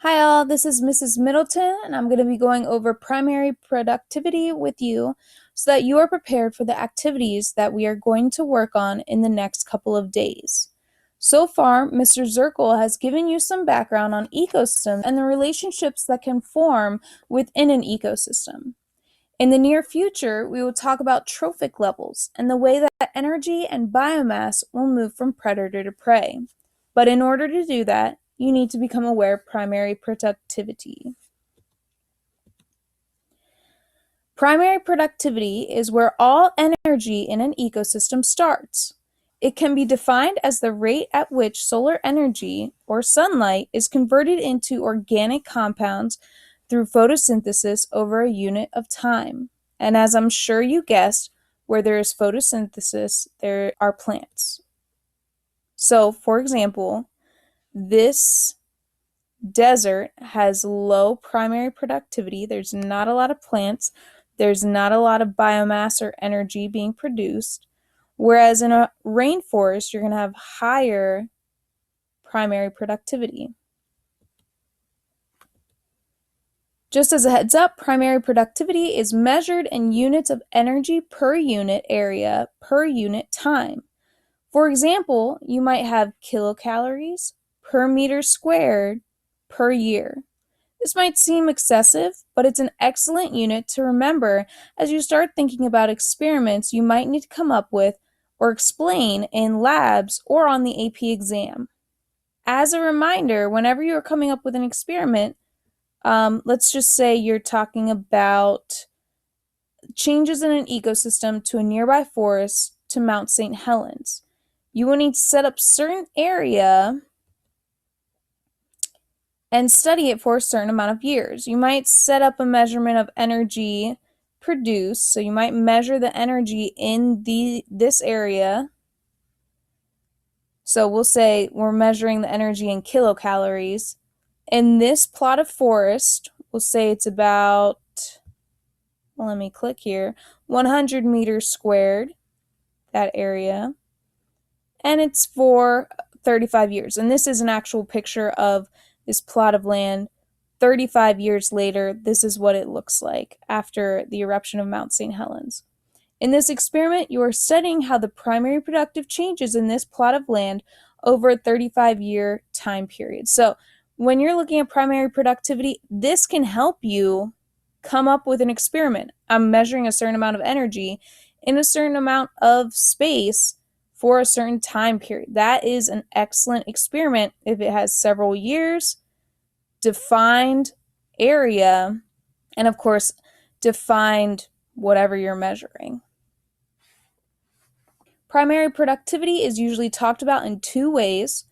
Hi all, this is Mrs. Middleton, and I'm going to be going over primary productivity with you so that you are prepared for the activities that we are going to work on in the next couple of days. So far, Mr. Zirkle has given you some background on ecosystems and the relationships that can form within an ecosystem. In the near future, we will talk about trophic levels and the way that energy and biomass will move from predator to prey. But in order to do that, you need to become aware of primary productivity. Primary productivity is where all energy in an ecosystem starts. It can be defined as the rate at which solar energy, or sunlight, is converted into organic compounds through photosynthesis over a unit of time. And as I'm sure you guessed, where there is photosynthesis, there are plants. So, for example, this desert has low primary productivity. There's not a lot of plants. There's not a lot of biomass or energy being produced. Whereas in a rainforest, you're going to have higher primary productivity. Just as a heads up, primary productivity is measured in units of energy per unit area per unit time. For example, you might have kilocalories per meter squared per year. This might seem excessive, but it's an excellent unit to remember as you start thinking about experiments you might need to come up with or explain in labs or on the AP exam. As a reminder, whenever you are coming up with an experiment, let's just say you're talking about changes in an ecosystem to a nearby forest to Mount St. Helens. You will need to set up certain area and study it for a certain amount of years. You might set up a measurement of energy produced, so you might measure the energy in this area. So we'll say we're measuring the energy in kilocalories. In this plot of forest, we'll say it's about, let me click here, 100 meters squared, that area. And it's for 35 years. And this is an actual picture of this plot of land. 35 years later, this is what it looks like after the eruption of Mount St. Helens. In this experiment, you are studying how the primary productive changes in this plot of land over a 35-year time period. So when you're looking at primary productivity, this can help you come up with an experiment. I'm measuring a certain amount of energy in a certain amount of space for a certain time period. That is an excellent experiment if it has several years, defined area, and of course, defined whatever you're measuring. Primary productivity is usually talked about in two ways.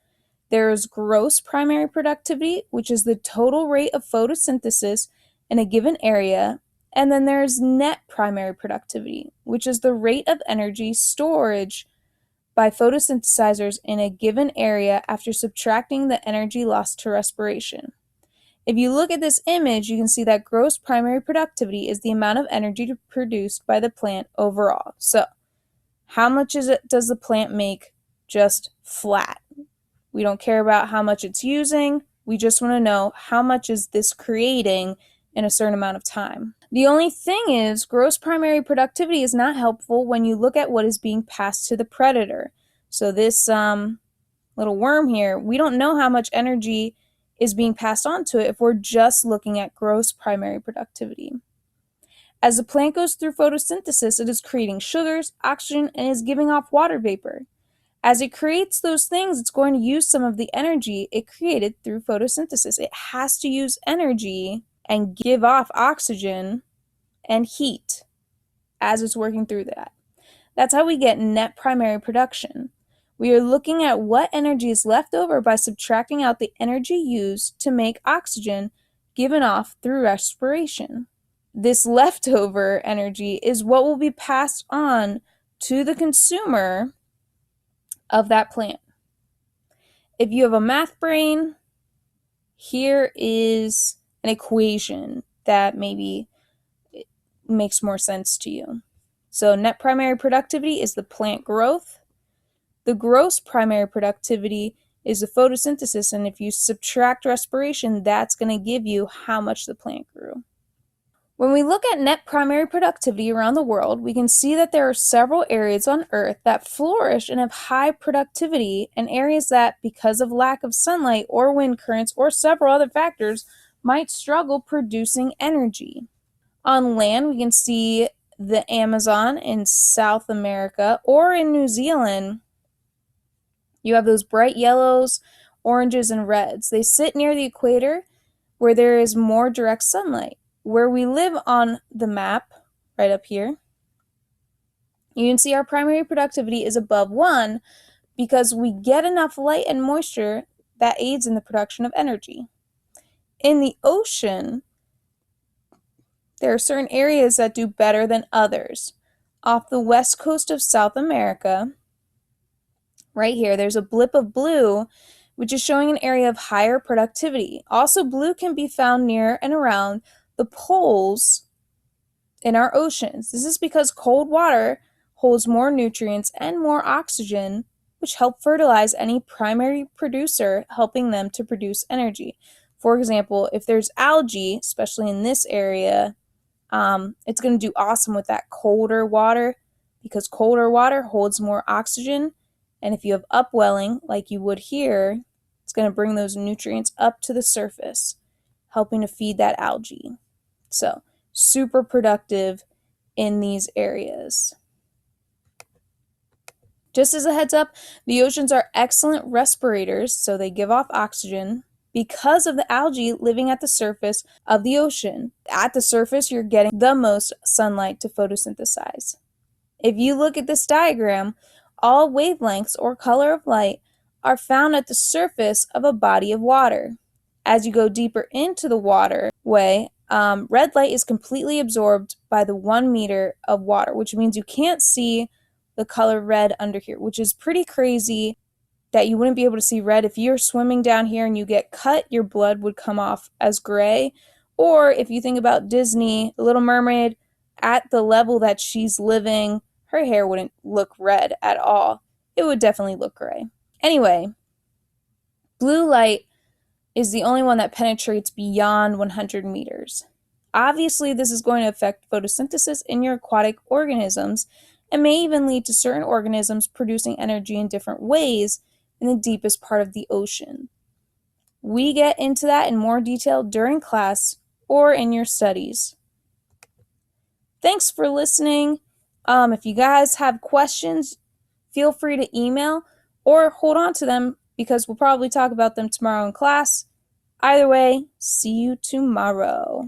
There is gross primary productivity, which is the total rate of photosynthesis in a given area, and then there's net primary productivity, which is the rate of energy storage by photosynthesizers in a given area after subtracting the energy lost to respiration. If you look at this image, you can see that gross primary productivity is the amount of energy produced by the plant overall. So, how much does the plant make just flat? We don't care about how much it's using. We just want to know how much is this creating in a certain amount of time. The only thing is, gross primary productivity is not helpful when you look at what is being passed to the predator. So this little worm here, we don't know how much energy is being passed on to it if we're just looking at gross primary productivity. As the plant goes through photosynthesis, it is creating sugars, oxygen, and is giving off water vapor. As it creates those things, it's going to use some of the energy it created through photosynthesis. It has to use energy and give off oxygen and heat as it's working through that. That's how we get net primary production. We are looking at what energy is left over by subtracting out the energy used to make oxygen given off through respiration. This leftover energy is what will be passed on to the consumer of that plant. If you have a math brain, here is an equation that maybe makes more sense to you. So net primary productivity is the plant growth. The gross primary productivity is the photosynthesis, and if you subtract respiration, that's going to give you how much the plant grew. When we look at net primary productivity around the world, we can see that there are several areas on Earth that flourish and have high productivity, and areas that, because of lack of sunlight or wind currents or several other factors, might struggle producing energy. On land, we can see the Amazon in South America or in New Zealand. You have those bright yellows, oranges, and reds. They sit near the equator where there is more direct sunlight. Where we live on the map, right up here, you can see our primary productivity is above 1 because we get enough light and moisture that aids in the production of energy. In the ocean, there are certain areas that do better than others. Off the west coast of South America, right here, there's a blip of blue, which is showing an area of higher productivity. Also, blue can be found near and around the poles in our oceans. This is because cold water holds more nutrients and more oxygen, which help fertilize any primary producer, helping them to produce energy. For example, if there's algae, especially in this area, it's going to do awesome with that colder water because colder water holds more oxygen. And if you have upwelling, like you would here, it's going to bring those nutrients up to the surface, helping to feed that algae. So, super productive in these areas. Just as a heads up, the oceans are excellent respirators, so they give off oxygen because of the algae living at the surface of the ocean. At the surface, you're getting the most sunlight to photosynthesize. If you look at this diagram, all wavelengths or color of light are found at the surface of a body of water. As you go deeper into the waterway, red light is completely absorbed by the 1 meter of water, which means you can't see the color red under here, which is pretty crazy that you wouldn't be able to see red. If you're swimming down here and you get cut, your blood would come off as gray. Or if you think about Disney, The Little Mermaid, at the level that she's living, her hair wouldn't look red at all. It would definitely look gray. Anyway, blue light is the only one that penetrates beyond 100 meters. Obviously, this is going to affect photosynthesis in your aquatic organisms and may even lead to certain organisms producing energy in different ways in the deepest part of the ocean. We get into that in more detail during class or in your studies. Thanks for listening. If you guys have questions, feel free to email or hold on to them because we'll probably talk about them tomorrow in class. Either way, see you tomorrow.